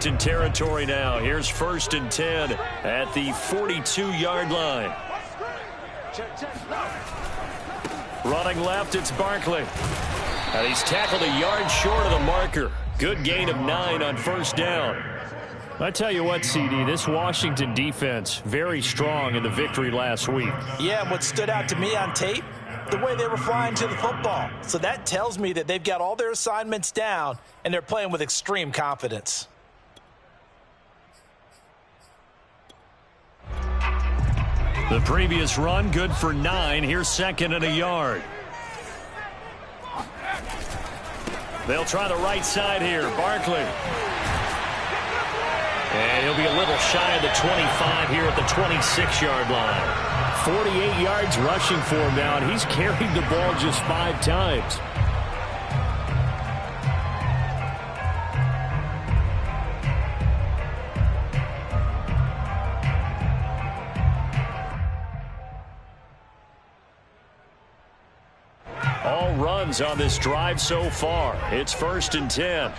Washington territory now. Here's 1st and 10 at the 42-yard line. Running left, it's Barkley. And he's tackled a yard short of the marker. Good gain of 9 on 1st down. I tell you what, CD, this Washington defense, very strong in the victory last week. Yeah, and what stood out to me on tape, the way they were flying to the football. So that tells me that they've got all their assignments down, and they're playing with extreme confidence. The previous run, good for 9. Here's 2nd and a yard. They'll try the right side here. Barkley. And he'll be a little shy of the 25 here at the 26-yard line. 48 yards rushing for him now, and he's carried the ball just 5 times. All runs on this drive so far. It's 1st and 10.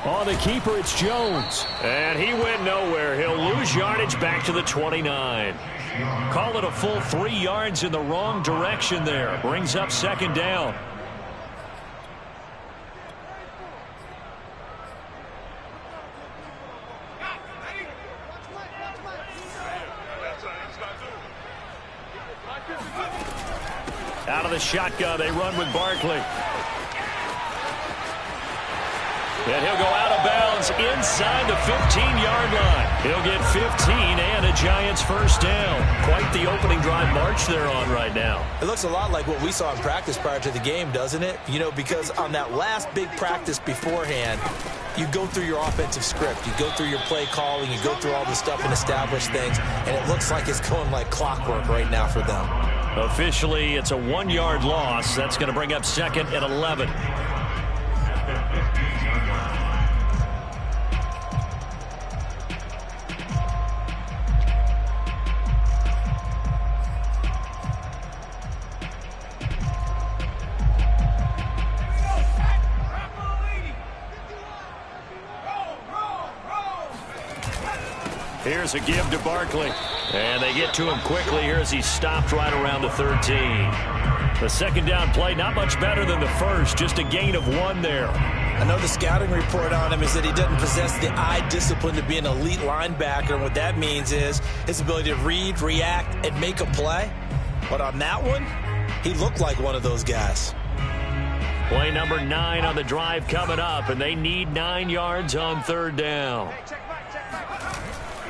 On the keeper, it's Jones. And he went nowhere. He'll lose yardage back to the 29. Call it a full 3 yards in the wrong direction there. Brings up 2nd down. Out of the shotgun, they run with Barkley. And he'll go out of bounds inside the 15-yard line. He'll get 15 and a Giants 1st down. Quite the opening drive march they're on right now. It looks a lot like what we saw in practice prior to the game, doesn't it? You know, because on that last big practice beforehand, you go through your offensive script. You go through your play calling. You go through all the stuff and establish things. And it looks like it's going like clockwork right now for them. Officially, it's a 1-yard loss. That's going to bring up 2nd and 11. Here's a give to Barkley. And they get to him quickly here as he stopped right around the 13. The 2nd down play, not much better than the first, just a gain of 1 there. I know the scouting report on him is that he doesn't possess the eye discipline to be an elite linebacker. And what that means is his ability to read, react, and make a play. But on that one, he looked like one of those guys. Play number 9 on the drive coming up, and they need 9 yards on 3rd down.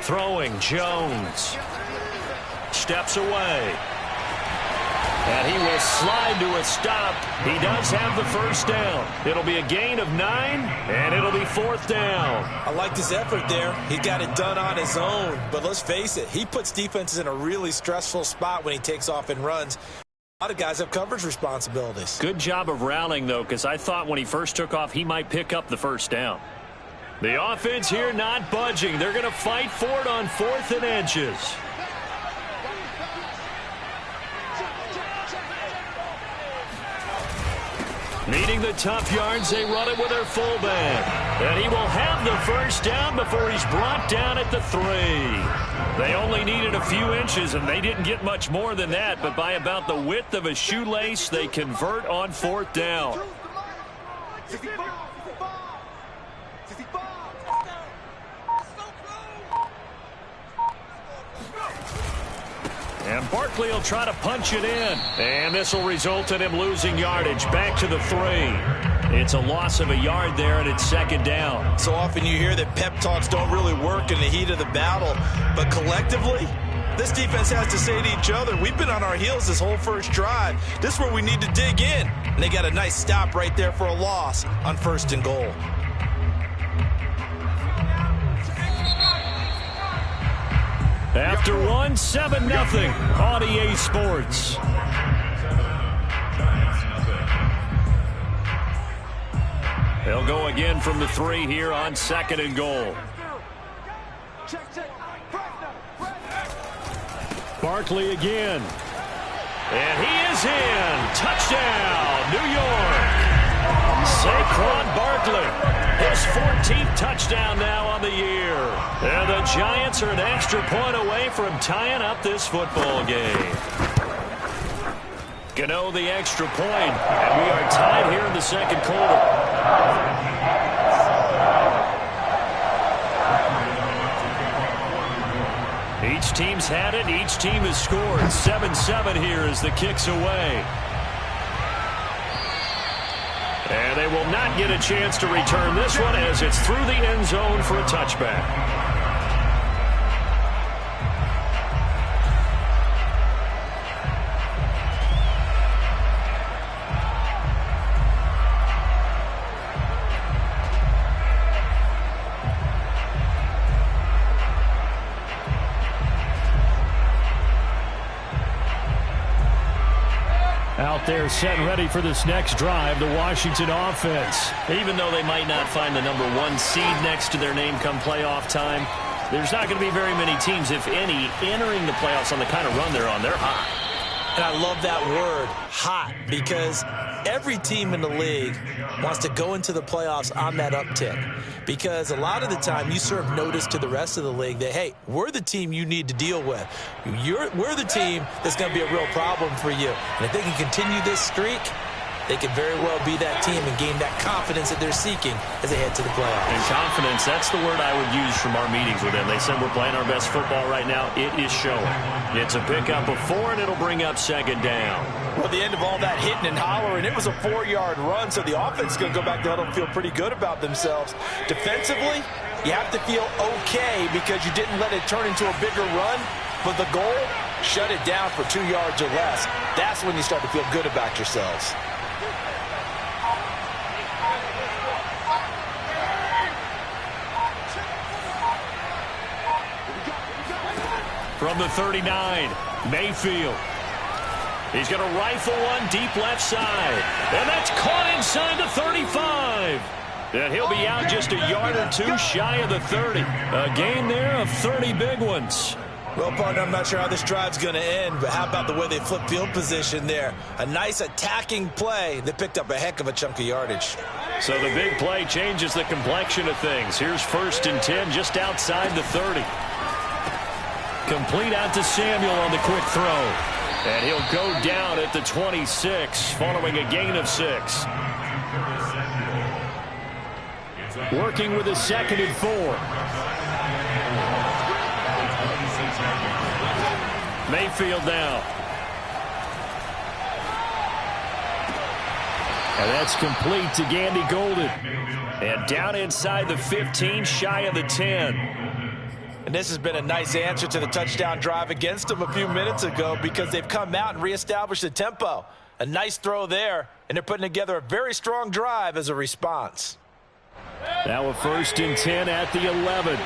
Throwing, Jones. Steps away. And he will slide to a stop. He does have the 1st down. It'll be a gain of 9, and it'll be 4th down. I liked his effort there. He got it done on his own. But let's face it, he puts defenses in a really stressful spot when he takes off and runs. A lot of guys have coverage responsibilities. Good job of rallying, though, because I thought when he first took off, he might pick up the 1st down. The offense here not budging. They're going to fight for it on 4th and inches. Needing the tough yards, they run it with their fullback. And he will have the 1st down before he's brought down at the 3. They only needed a few inches, and they didn't get much more than that. But by about the width of a shoelace, they convert on 4th down. And Barkley will try to punch it in. And this will result in him losing yardage back to the 3. It's a loss of a yard there, and it's 2nd down. So often you hear that pep talks don't really work in the heat of the battle. But collectively, this defense has to say to each other, we've been on our heels this whole first drive. This is where we need to dig in. And they got a nice stop right there for a loss on 1st and goal. After 1, 7-0 on EA Sports. They'll go again from the 3 here on 2nd and goal. Barkley again. And he is in. Touchdown, New York. Saquon Barkley, his 14th touchdown now on the year. And the Giants are an extra point away from tying up this football game. Gano the extra point, and we are tied here in the second quarter. Each team's had it. Each team has scored. 7-7 here as the kick's away. And they will not get a chance to return this one as it's through the end zone for a touchback. Out there set and ready for this next drive, the Washington offense. Even though they might not find the number 1 seed next to their name come playoff time, there's not going to be very many teams, if any, entering the playoffs on the kind of run they're on. They're hot. And I love that word, hot, because every team in the league wants to go into the playoffs on that uptick. Because a lot of the time you serve notice to the rest of the league that, hey, we're the team you need to deal with. We're the team that's going to be a real problem for you. And if they can continue this streak, they could very well be that team and gain that confidence that they're seeking as they head to the playoffs. And confidence, that's the word I would use from our meetings with them. They said we're playing our best football right now. It is showing. It's a pickup of 4, and it'll bring up second down. Well, at the end of all that hitting and hollering, it was a 4-yard run, so the offense is going to go back to huddle and feel pretty good about themselves. Defensively, you have to feel okay because you didn't let it turn into a bigger run, but the goal, shut it down for 2 yards or less. That's when you start to feel good about yourselves. From the 39, Mayfield. He's going to rifle one deep left side. And that's caught inside the 35. And he'll be out just a yard or 2 shy of the 30. A gain there of 30 big ones. Well, partner, I'm not sure how this drive's going to end, but how about the way they flip field position there? A nice attacking play. They picked up a heck of a chunk of yardage. So the big play changes the complexion of things. Here's 1st and 10 just outside the 30. Complete out to Samuel on the quick throw. And he'll go down at the 26 following a gain of 6. Working with a 2nd and 4. Mayfield now. And that's complete to Gandy Golden. And down inside the 15, shy of the 10. And this has been a nice answer to the touchdown drive against them a few minutes ago because they've come out and reestablished the tempo. A nice throw there, and they're putting together a very strong drive as a response. Now a 1st and 10 at the 11.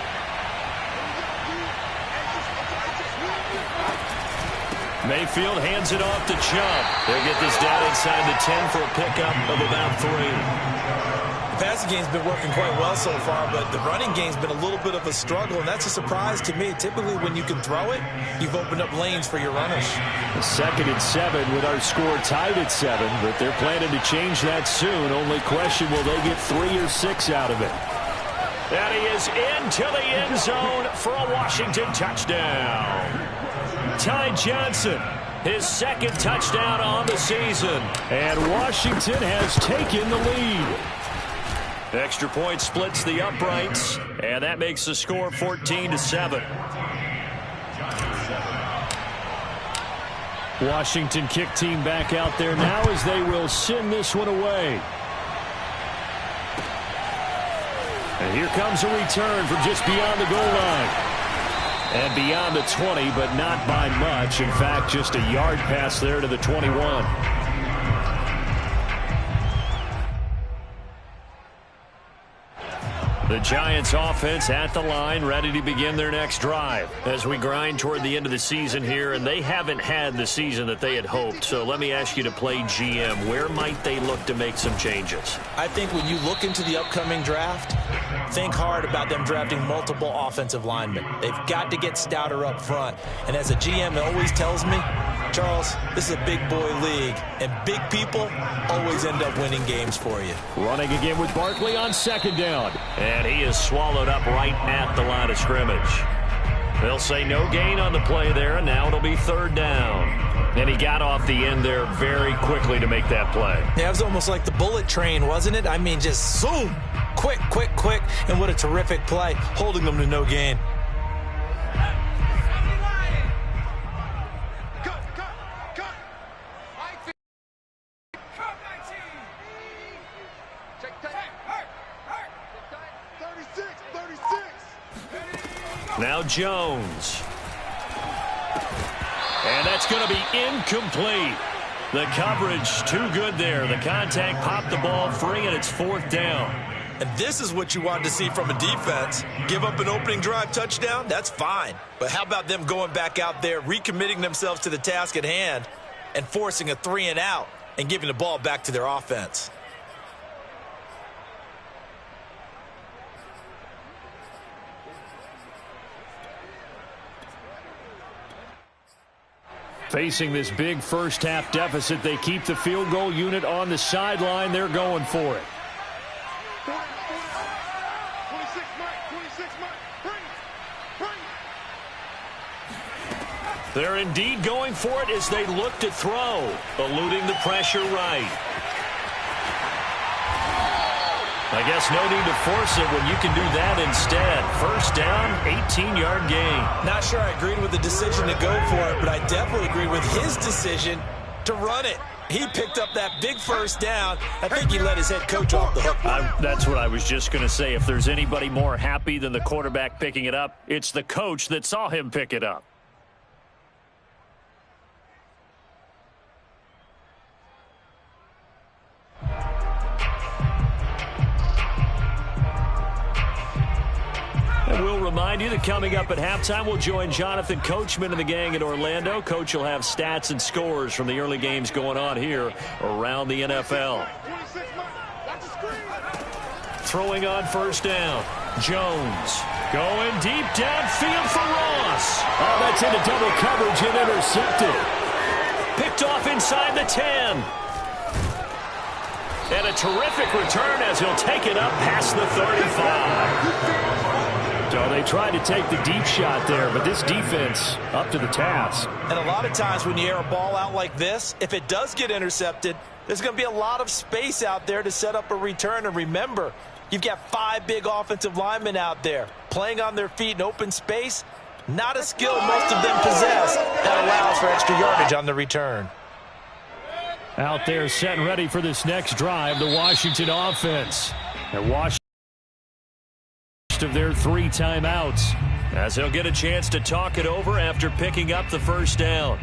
Mayfield hands it off to Chubb. They'll get this down inside the 10 for a pickup of about 3. The passing game's been working quite well so far, but the running game's been a little bit of a struggle, and that's a surprise to me. Typically, when you can throw it, you've opened up lanes for your runners. 2nd and 7 with our score tied at 7, but they're planning to change that soon. Only question, will they get 3 or 6 out of it? And he is into the end zone for a Washington touchdown. Ty Johnson, his 2nd touchdown on the season. And Washington has taken the lead. Extra point splits the uprights, and that makes the score 14-7. Washington kick team back out there now as they will send this one away. And here comes a return from just beyond the goal line. And beyond the 20, but not by much. In fact, just a yard pass there to the 21. The Giants offense at the line, ready to begin their next drive as we grind toward the end of the season here, and they haven't had the season that they had hoped. So let me ask you to play GM. Where might they look to make some changes? I think when you look into the upcoming draft, think hard about them drafting multiple offensive linemen. They've got to get stouter up front. And as a GM, it always tells me, Charles, this is a big boy league, and big people always end up winning games for you. Running again with Barkley on second down. And he is swallowed up right at the line of scrimmage. They'll say no gain on the play there, and now it'll be third down. And he got off the end there very quickly to make that play. Yeah, it was almost like the bullet train, wasn't it? I mean, just zoom, quick, quick, quick, and what a terrific play, holding them to no gain. Now Jones. And that's going to be incomplete. The coverage too good there. The contact popped the ball free, and it's fourth down. And this is what you wanted to see from a defense. Give up an opening drive touchdown, that's fine. But how about them going back out there, recommitting themselves to the task at hand, and forcing a 3-and-out and giving the ball back to their offense? Facing this big first-half deficit, they keep the field goal unit on the sideline. They're going for it. They're indeed going for it as they look to throw, eluding the pressure right. I guess no need to force it when you can do that instead. First down, 18-yard gain. Not sure I agreed with the decision to go for it, but I definitely agree with his decision to run it. He picked up that big first down. I think he let his head coach off the hook. That's what I was just going to say. If there's anybody more happy than the quarterback picking it up, it's the coach that saw him pick it up. And we'll remind you that coming up at halftime, we'll join Jonathan Coachman and the gang in Orlando. Coach will have stats and scores from the early games going on here around the NFL. Throwing on first down. Jones going deep downfield for Ross. Oh, that's into double coverage and intercepted. Picked off inside the 10. And a terrific return as he'll take it up past the 35. So they tried to take the deep shot there, but this defense up to the task. And a lot of times when you air a ball out like this, if it does get intercepted, there's going to be a lot of space out there to set up a return. And remember, you've got 5 big offensive linemen out there playing on their feet in open space. Not a skill most of them possess that allows for extra yardage on the return. Out there set and ready for this next drive, the Washington offense. And Washington of their 3 timeouts as they'll get a chance to talk it over after picking up the first down.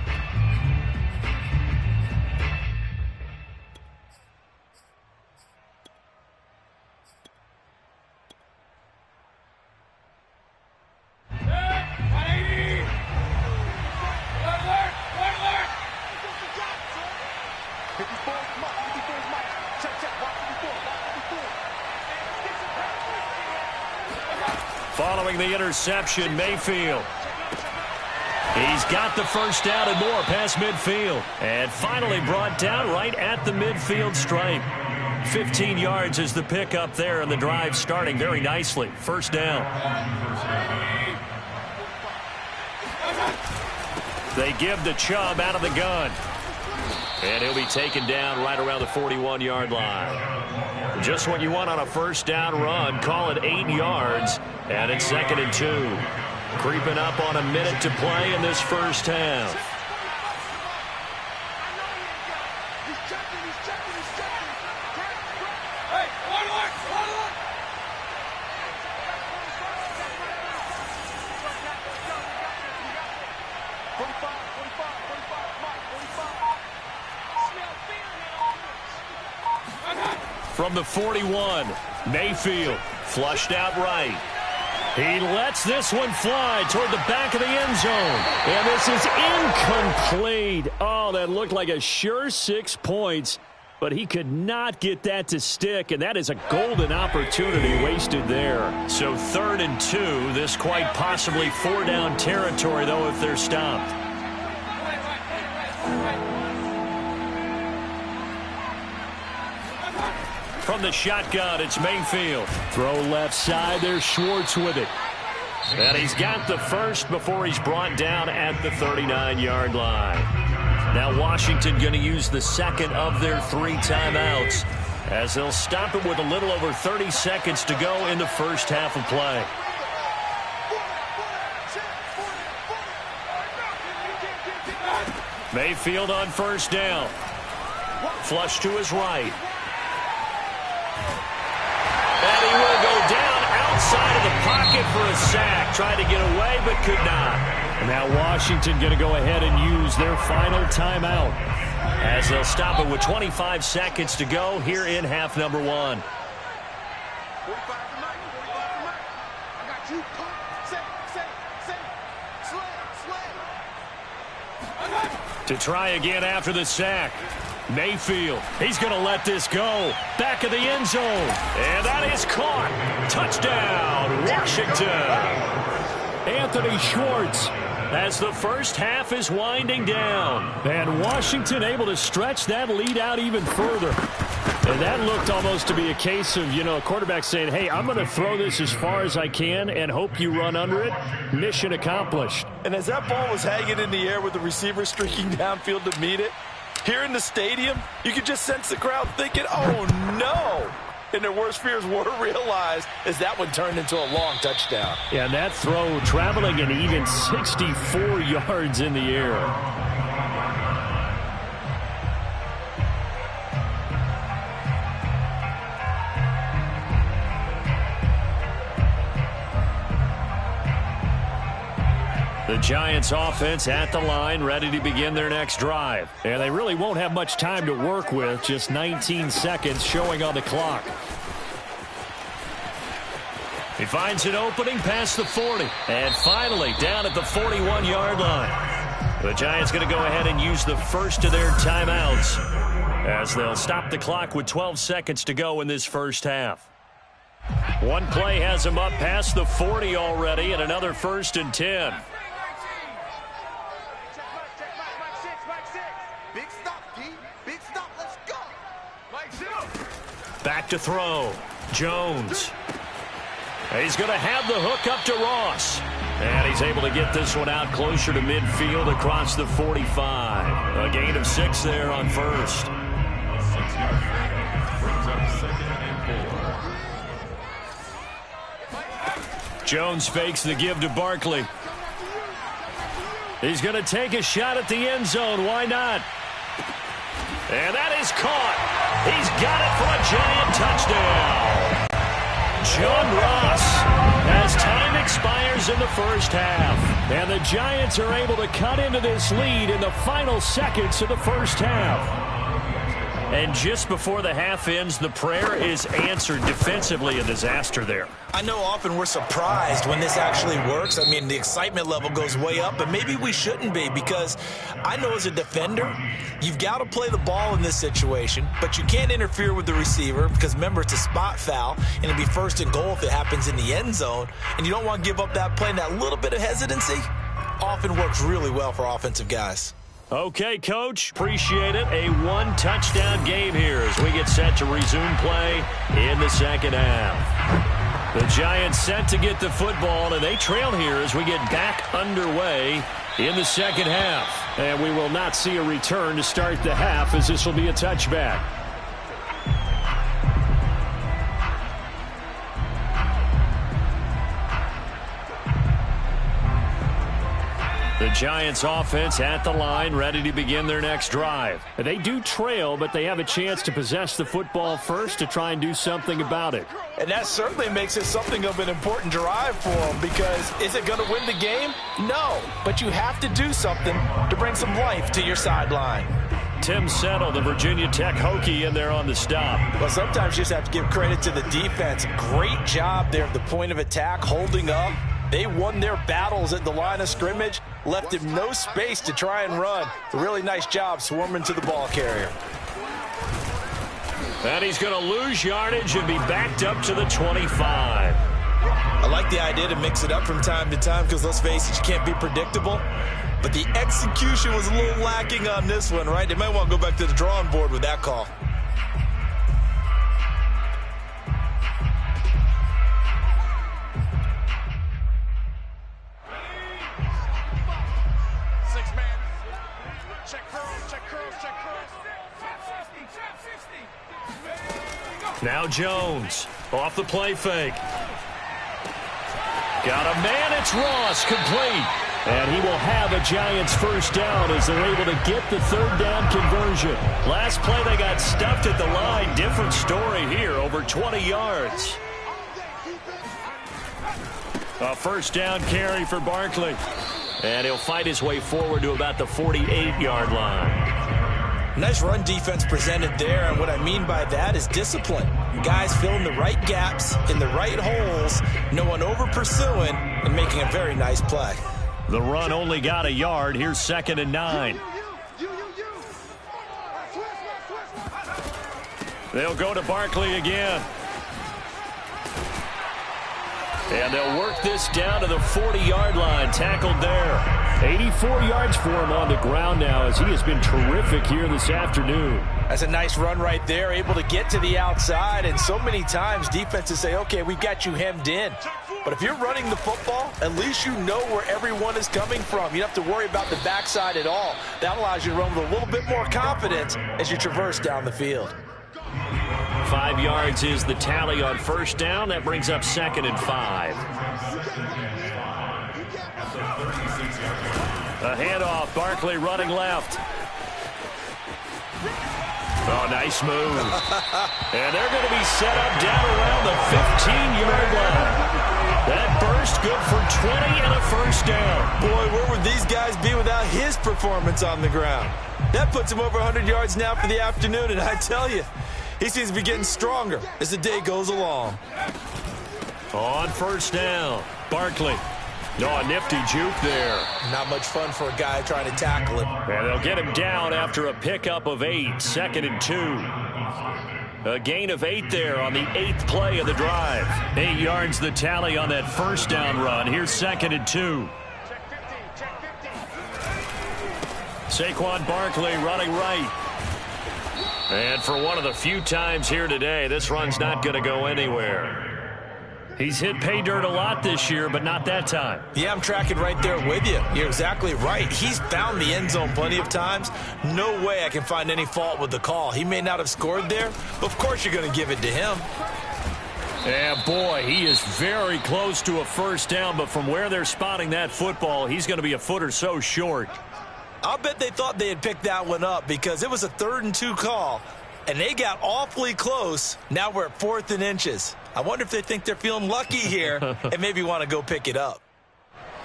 Following the interception, Mayfield. He's got the first down and more past midfield. And finally brought down right at the midfield stripe. 15 yards is the pickup there, and the drive starting very nicely. First down. They give the Chubb out of the gun. And he'll be taken down right around the 41-yard line. Just what you want on a first down run. Call it 8 yards. And it's 2nd and 2. Creeping up on a minute to play in this first half. From the 41, Mayfield flushed out right. He lets this one fly toward the back of the end zone. And this is incomplete. Oh, that looked like a sure 6 points. But he could not get that to stick, and that is a golden opportunity wasted there. So 3rd and 2, this quite possibly 4-down territory, though, if they're stopped. from the shotgun. It's Mayfield. Throw left side. There's Schwartz with it. And he's got the first before he's brought down at the 39-yard line. Now Washington going to use the second of their 3 timeouts as they'll stop it with a little over 30 seconds to go in the first half of play. Mayfield on first down. Flush to his right. And he will go down outside of the pocket for a sack. Tried to get away, but could not. And now Washington going to go ahead and use their final timeout as they'll stop it with 25 seconds to go here in half number 1. To try again after the sack. Mayfield, he's going to let this go. Back of the end zone. And that is caught. Touchdown, Washington. Anthony Schwartz as the first half is winding down. And Washington able to stretch that lead out even further. And that looked almost to be a case of, a quarterback saying, hey, I'm going to throw this as far as I can and hope you run under it. Mission accomplished. And as that ball was hanging in the air with the receiver streaking downfield to meet it, here in the stadium, you could just sense the crowd thinking, oh, no. And their worst fears were realized as that one turned into a long touchdown. Yeah, and that throw traveling an even 64 yards in the air. The Giants offense at the line, ready to begin their next drive. And they really won't have much time to work with, just 19 seconds showing on the clock. He finds an opening past the 40. And finally down at the 41-yard line. The Giants going to go ahead and use the first of their timeouts as they'll stop the clock with 12 seconds to go in this first half. One play has them up past the 40 already, and another 1st and 10. Back to throw. Jones. He's going to have the hook up to Ross. And he's able to get this one out closer to midfield across the 45. A gain of 6 there on first. Jones fakes the give to Barkley. He's going to take a shot at the end zone. Why not? And that is caught. He's got it for a Giant touchdown. John Ross as time expires in the first half. And the Giants are able to cut into this lead in the final seconds of the first half. And just before the half ends, the prayer is answered. Defensively, a disaster there. I know often we're surprised when this actually works. I mean, the excitement level goes way up, but maybe we shouldn't be, because I know as a defender, you've got to play the ball in this situation, but you can't interfere with the receiver because, remember, it's a spot foul, and it'll be 1st and goal if it happens in the end zone, and you don't want to give up that play. And that little bit of hesitancy often works really well for offensive guys. Okay, Coach, appreciate it. A 1-touchdown game here as we get set to resume play in the second half. The Giants set to get the football, and they trail here as we get back underway in the second half. And we will not see a return to start the half, as this will be a touchback. The Giants offense at the line, ready to begin their next drive. They do trail, but they have a chance to possess the football first to try and do something about it. And that certainly makes it something of an important drive for them, because is it going to win the game? No, but you have to do something to bring some life to your sideline. Tim Settle, the Virginia Tech Hokie, in there on the stop. Well, sometimes you just have to give credit to the defense. Great job there at the point of attack, holding up. They won their battles at the line of scrimmage, left him no space to try and run. A really nice job swarming to the ball carrier. And he's going to lose yardage and be backed up to the 25. I like the idea to mix it up from time to time because, let's face it, you can't be predictable. But the execution was a little lacking on this one, right? They might want to go back to the drawing board with that call. Now Jones off the play fake. Got a man. It's Ross, complete. And he will have a Giants first down as they're able to get the third down conversion. Last play they got stuffed at the line. Different story here, over 20 yards. A first down carry for Barkley. And he'll fight his way forward to about the 48-yard line. Nice run defense presented there, and what I mean by that is discipline. Guys filling the right gaps in the right holes, no one over-pursuing, and making a very nice play. The run only got a yard. Here's 2nd and 9. They'll go to Barkley again. And they'll work this down to the 40-yard line. Tackled there. 84 yards for him on the ground now as he has been terrific here this afternoon. That's a nice run right there, able to get to the outside. And so many times defenses say, okay, we've got you hemmed in. But if you're running the football, at least you know where everyone is coming from. You don't have to worry about the backside at all. That allows you to run with a little bit more confidence as you traverse down the field. 5 yards is the tally on first down. That brings up 2nd and 5. A handoff. Barkley running left. Oh, nice move. And they're going to be set up down around the 15-yard line. That burst good for 20 and a first down. Boy, where would these guys be without his performance on the ground? That puts him over 100 yards now for the afternoon, and I tell you, he seems to be getting stronger as the day goes along. On first down, Barkley. Oh, a nifty juke there. Not much fun for a guy trying to tackle him. And they'll get him down after a pickup of 8, 2nd and 2. A gain of 8 there on the 8th play of the drive. 8 yards the tally on that first down run. Here's 2nd and 2. Saquon Barkley running right. And for one of the few times here today, this run's not going to go anywhere. He's hit pay dirt a lot this year, but not that time. Yeah, I'm tracking right there with you. You're exactly right. He's found the end zone plenty of times. No way I can find any fault with the call. He may not have scored there, but of course you're going to give it to him. And boy, he is very close to a first down, but from where they're spotting that football, he's going to be a foot or so short. I'll bet they thought they had picked that one up because it was a 3rd and 2 call, and they got awfully close. Now we're at 4th and inches. I wonder if they think they're feeling lucky here and maybe want to go pick it up.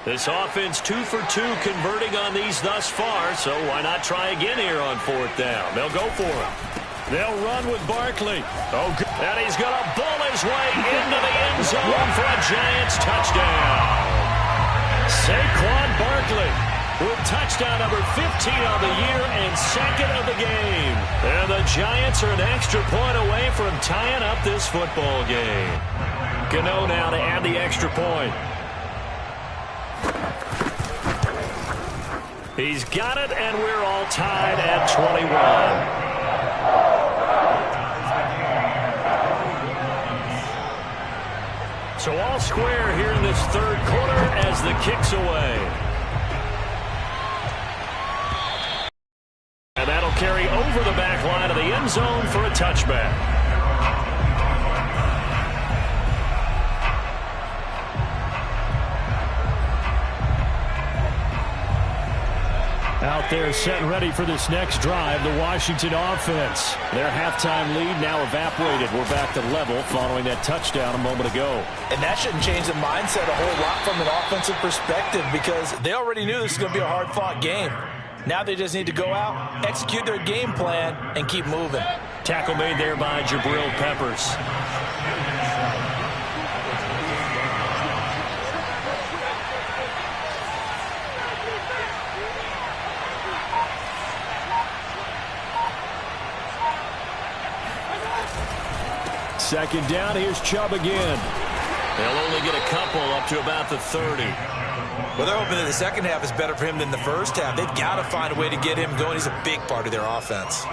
This offense 2 for 2 converting on these thus far, so why not try again here on 4th down? They'll go for it. They'll run with Barkley. Oh, good. And he's going to bull his way into the end zone for a Giants touchdown. Saquon Barkley with touchdown number 15 on the year and 2nd of the game. And the Giants are an extra point away from tying up this football game. Gano now to add the extra point. He's got it, and we're all tied at 21. So all square here in this 3rd quarter as the kick's away. And that'll carry over the back line of the end zone for a touchback. Out there set and ready for this next drive, the Washington offense. Their halftime lead now evaporated. We're back to level following that touchdown a moment ago. And that shouldn't change the mindset a whole lot from an offensive perspective because they already knew this was going to be a hard-fought game. Now they just need to go out, execute their game plan, and keep moving. Tackle made there by Jabril Peppers. Second down, here's Chubb again. They'll only get a couple up to about the 30. Well, they're hoping that the second half is better for him than the first half. They've got to find a way to get him going. He's a big part of their offense.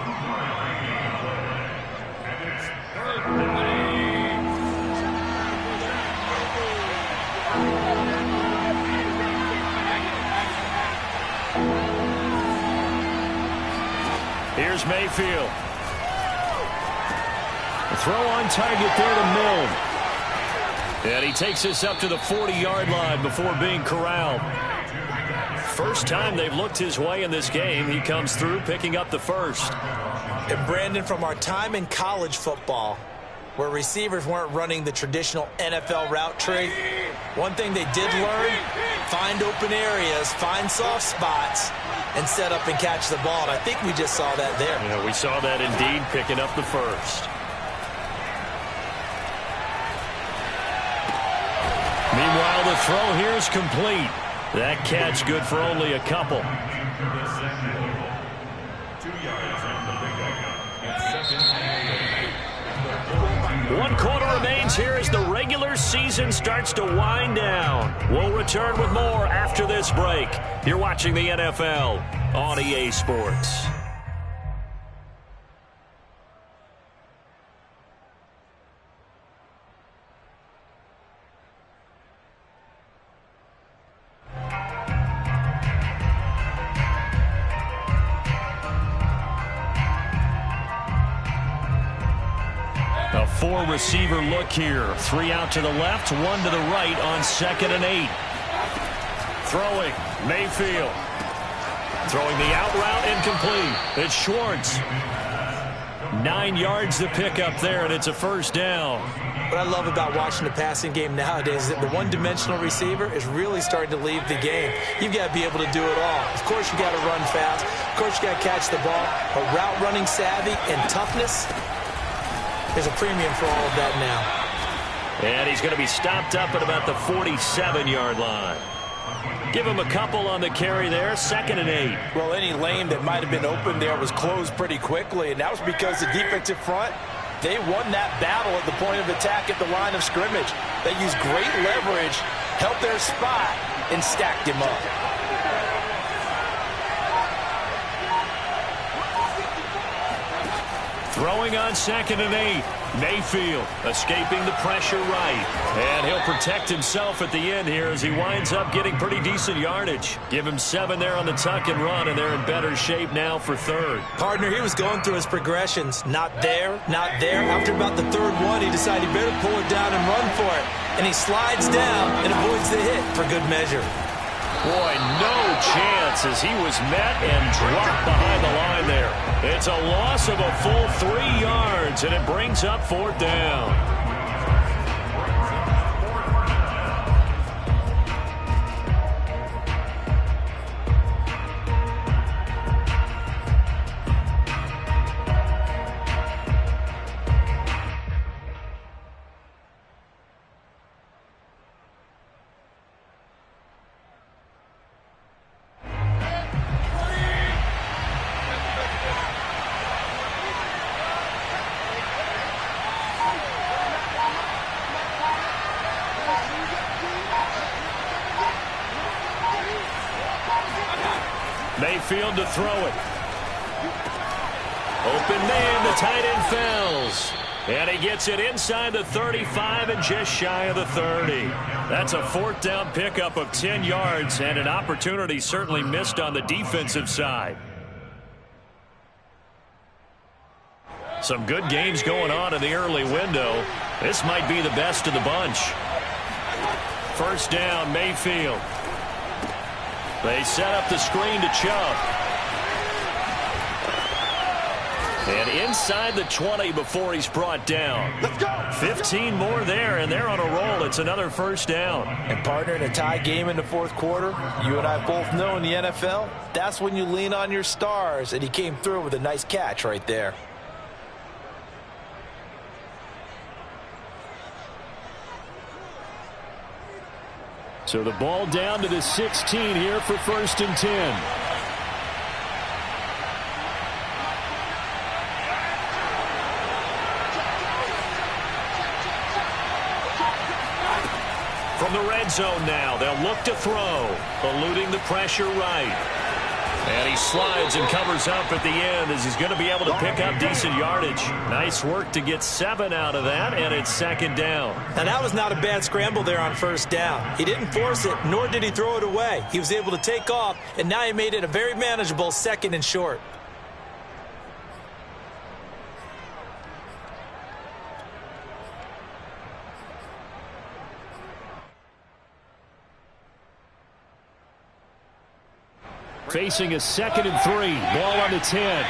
Here's Mayfield. The throw on target there to Milne. And he takes this up to the 40-yard line before being corralled. First time they've looked his way in this game. He comes through picking up the first. And Brandon, from our time in college football, where receivers weren't running the traditional NFL route tree, one thing they did learn, find open areas, find soft spots, and set up and catch the ball. And I think we just saw that there. Yeah, we saw that indeed, picking up the first. Meanwhile, the throw here is complete. That catch good for only a couple. 2 yards on the pickup. 1 quarter remains here as the regular season starts to wind down. We'll return with more after this break. You're watching the NFL on EA Sports. A 4-receiver look here. 3 out to the left, 1 to the right on 2nd and 8. Throwing, Mayfield. Throwing the out route, incomplete. It's Schwartz. 9 yards to pick up there, and it's a first down. What I love about watching the passing game nowadays is that the one-dimensional receiver is really starting to leave the game. You've got to be able to do it all. Of course, you got to run fast. Of course, you got to catch the ball. But route running savvy and toughness, there's a premium for all of that now. And he's going to be stopped up at about the 47-yard line. Give him a couple on the carry there, 2nd and 8. Well, any lane that might have been open there was closed pretty quickly, and that was because the defensive front, they won that battle at the point of attack at the line of scrimmage. They used great leverage, held their spot, and stacked him up. Throwing on 2nd and 8. Mayfield escaping the pressure right. And he'll protect himself at the end here as he winds up getting pretty decent yardage. Give him 7 there on the tuck and run, and they're in better shape now for 3rd. Partner, he was going through his progressions. Not there, not there. After about the 3rd one, he decided he better pull it down and run for it. And he slides down and avoids the hit for good measure. Boy, no chance as he was met and dropped behind the line there. It's a loss of a full 3 yards, and it brings up 4th down. Mayfield to throw it. Open man, the tight end Fells. And he gets it inside the 35 and just shy of the 30. That's a 4th down pickup of 10 yards and an opportunity certainly missed on the defensive side. Some good games going on in the early window. This might be the best of the bunch. First down, Mayfield. They set up the screen to Chubb. And inside the 20 before he's brought down. Let's go! 15 more there, and they're on a roll. It's another first down. And partner, in a tie game in the 4th quarter, you and I both know in the NFL, that's when you lean on your stars, and he came through with a nice catch right there. So the ball down to the 16 here for 1st and 10. From the red zone now, they'll look to throw, eluding the pressure right. And he slides and covers up at the end as he's going to be able to pick up decent yardage. Nice work to get 7 out of that, and it's 2nd down. Now, that was not a bad scramble there on 1st down. He didn't force it, nor did he throw it away. He was able to take off, and now he made it a very manageable 2nd and short. Facing a 2nd and 3. Ball on the 10.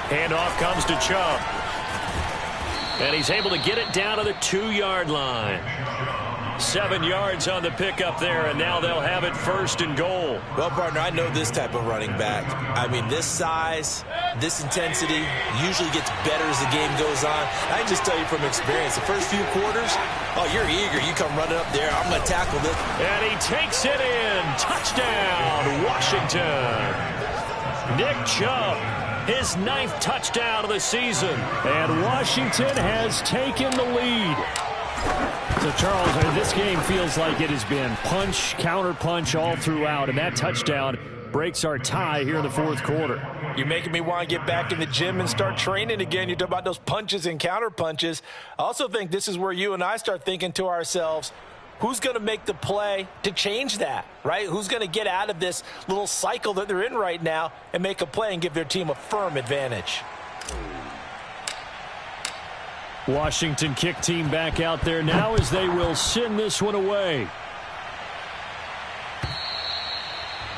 Handoff comes to Chubb. And he's able to get it down to the 2-yard line. 7 yards on the pickup there, and now they'll have it 1st and goal. Well, partner, I know this type of running back. I mean, this size, this intensity usually gets better as the game goes on. I can just tell you from experience, the first few quarters, oh, you're eager. You come running up there. I'm going to tackle this. And he takes it in. Touchdown, Washington. Nick Chubb, his 9th touchdown of the season. And Washington has taken the lead. So, Charles, this game feels like it has been punch, counter-punch all throughout, and that touchdown breaks our tie here in the 4th quarter. You're making me want to get back in the gym and start training again. You talk about those punches and counter-punches. I also think this is where you and I start thinking to ourselves, who's going to make the play to change that, right? Who's going to get out of this little cycle that they're in right now and make a play and give their team a firm advantage? Washington kick team back out there now as they will send this one away.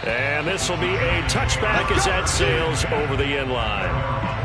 And this will be a touchback as that sails over the end line.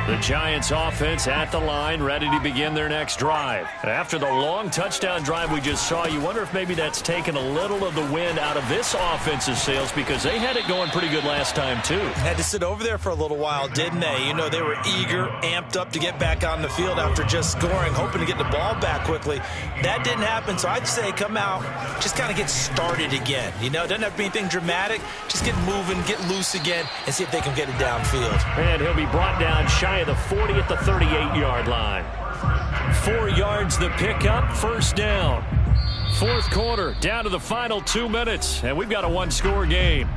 The Giants offense at the line, ready to begin their next drive. After the long touchdown drive we just saw, you wonder if maybe that's taken a little of the wind out of this offensive sails, because they had it going pretty good last time too. Had to sit over there for a little while, didn't they? You know, they were eager, amped up to get back on the field after just scoring, hoping to get the ball back quickly. That didn't happen, so I'd say come out, just kind of get started again. You know, it doesn't have to be anything dramatic. Just get moving, get loose again, and see if they can get it downfield. And he'll be brought down shy of the 40 at the 38-yard line. 4 yards the pickup, 1st down. 4th quarter, down to the final 2 minutes, and we've got a 1-score game.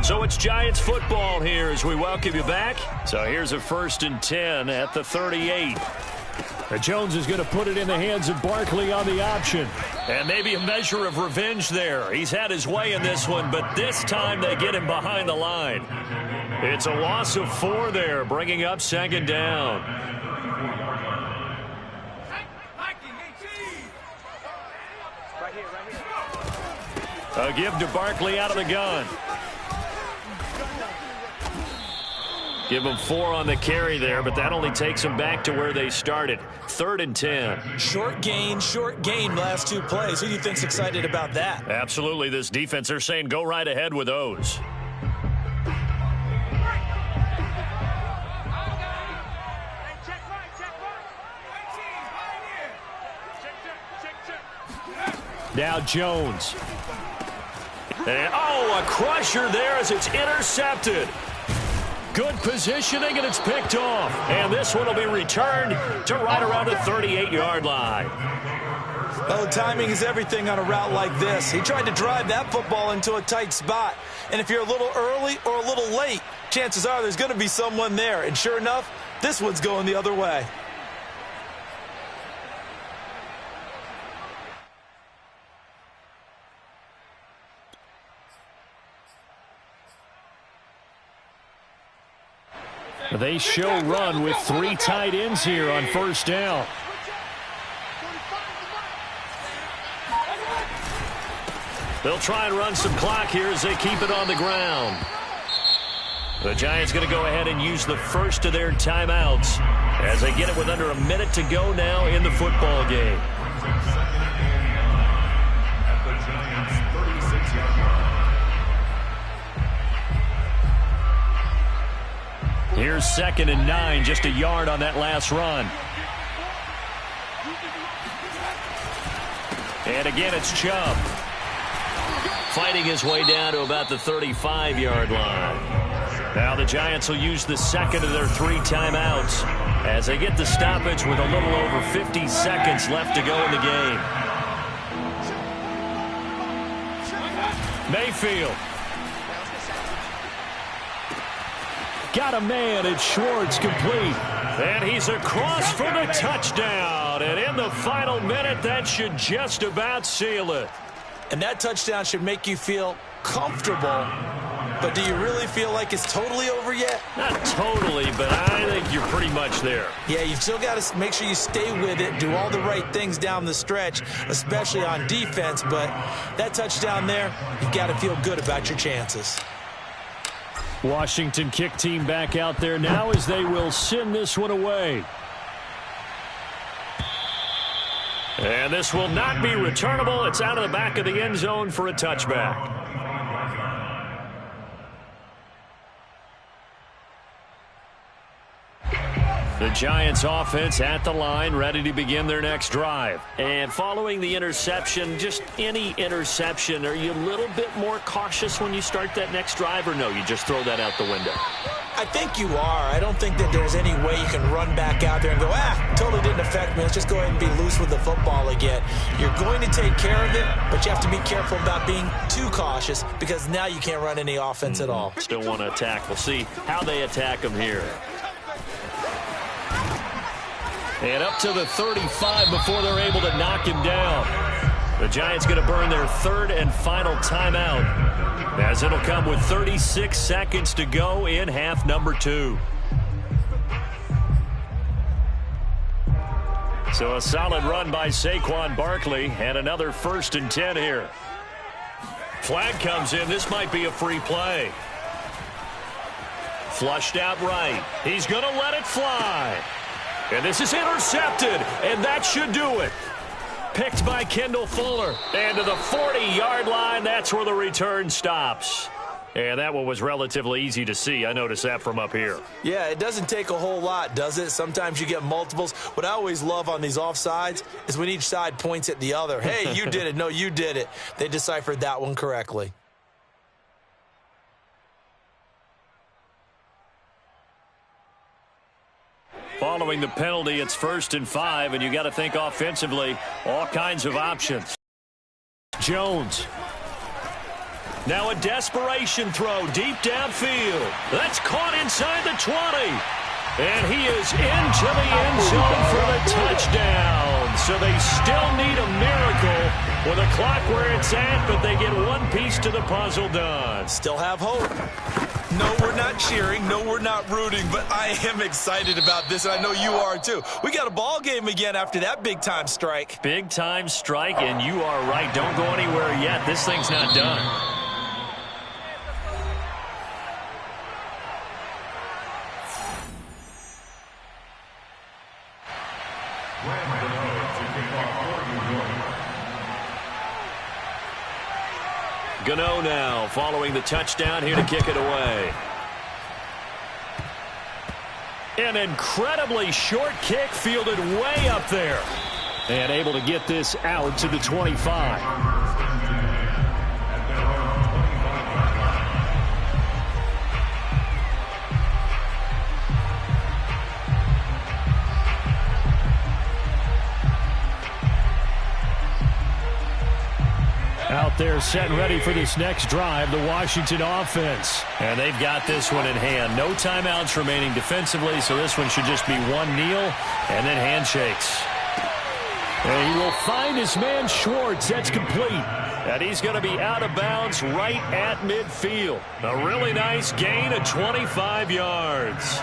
So it's Giants football here as we welcome you back. So here's a 1st and 10 at the 38. Jones is going to put it in the hands of Barkley on the option. And maybe a measure of revenge there. He's had his way in this one, but this time they get him behind the line. It's a loss of 4 there, bringing up 2nd down. A give to Barkley out of the gun. Give them 4 on the carry there, but that only takes them back to where they started. 3rd and 10. Short gain last 2 plays. Who do you think's excited about that? Absolutely, this defense, they're saying go right ahead with those. Now Jones. And, a crusher there as it's intercepted. Good positioning, and it's picked off. And this one will be returned to right around the 38-yard line. Oh, timing is everything on a route like this. He tried to drive that football into a tight spot. And if you're a little early or a little late, chances are there's going to be someone there. And sure enough, this one's going the other way. They show run with 3 tight ends here on 1st down. They'll try and run some clock here as they keep it on the ground. The Giants going to go ahead and use the first of their timeouts as they get it with under a minute to go now in the football game. Here's 2nd and 9, just a yard on that last run. And again, it's Chubb. Fighting his way down to about the 35-yard line. Now the Giants will use the second of their 3 timeouts as they get the stoppage with a little over 50 seconds left to go in the game. Mayfield. Got a man at Schwartz, complete. And he's across for the touchdown. And in the final minute, that should just about seal it. And that touchdown should make you feel comfortable. But do you really feel like it's totally over yet? Not totally, but I think you're pretty much there. Yeah, you've still got to make sure you stay with it, do all the right things down the stretch, especially on defense. But that touchdown there, you've got to feel good about your chances. Washington kick team back out there now as they will send this one away. And this will not be returnable. It's out of the back of the end zone for a touchback. The Giants offense at the line, ready to begin their next drive. And following the interception, just any interception, are you a little bit more cautious when you start that next drive, or no, you just throw that out the window? I think you are. I don't think that there's any way you can run back out there and go, totally didn't affect me. Let's just go ahead and be loose with the football again. You're going to take care of it, but you have to be careful about being too cautious because now you can't run any offense at all. Still want to attack. We'll see how they attack them here. And up to the 35 before they're able to knock him down. The Giants going to burn their 3rd and final timeout as it'll come with 36 seconds to go in half number 2. So a solid run by Saquon Barkley and another 1st and 10 here. Flag comes in. This might be a free play. Flushed out right. He's going to let it fly. And this is intercepted, and that should do it. Picked by Kendall Fuller. And to the 40-yard line, that's where the return stops. And that one was relatively easy to see. I noticed that from up here. Yeah, it doesn't take a whole lot, does it? Sometimes you get multiples. What I always love on these offsides is when each side points at the other. Hey, you did it. No, you did it. They deciphered that one correctly. Following the penalty, it's 1st and 5, and you got to think offensively, all kinds of options. Jones. Now a desperation throw deep downfield. That's caught inside the 20. And he is into the end zone for the touchdown. So they still need a miracle with a clock where it's at, but they get one piece to the puzzle done. Still have hope. No, we're not cheering. No, we're not rooting, but I am excited about this, and I know you are too. We got a ball game again after that big-time strike. Big-time strike, and you are right. Don't go anywhere yet. This thing's not done. Gano now following the touchdown here to kick it away. An incredibly short kick fielded way up there. And able to get this out to the 25. Out there set and ready for this next drive, the Washington offense. And they've got this one in hand. No timeouts remaining defensively, so this one should just be one kneel and then handshakes. And he will find his man Schwartz. That's complete. And he's going to be out of bounds right at midfield. A really nice gain of 25 yards.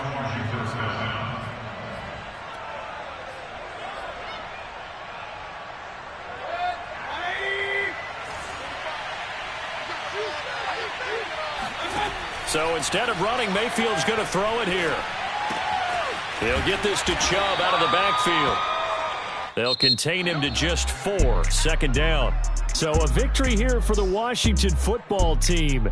So instead of running, Mayfield's going to throw it here. He'll get this to Chubb out of the backfield. They'll contain him to just 4, second down. So a victory here for the Washington football team.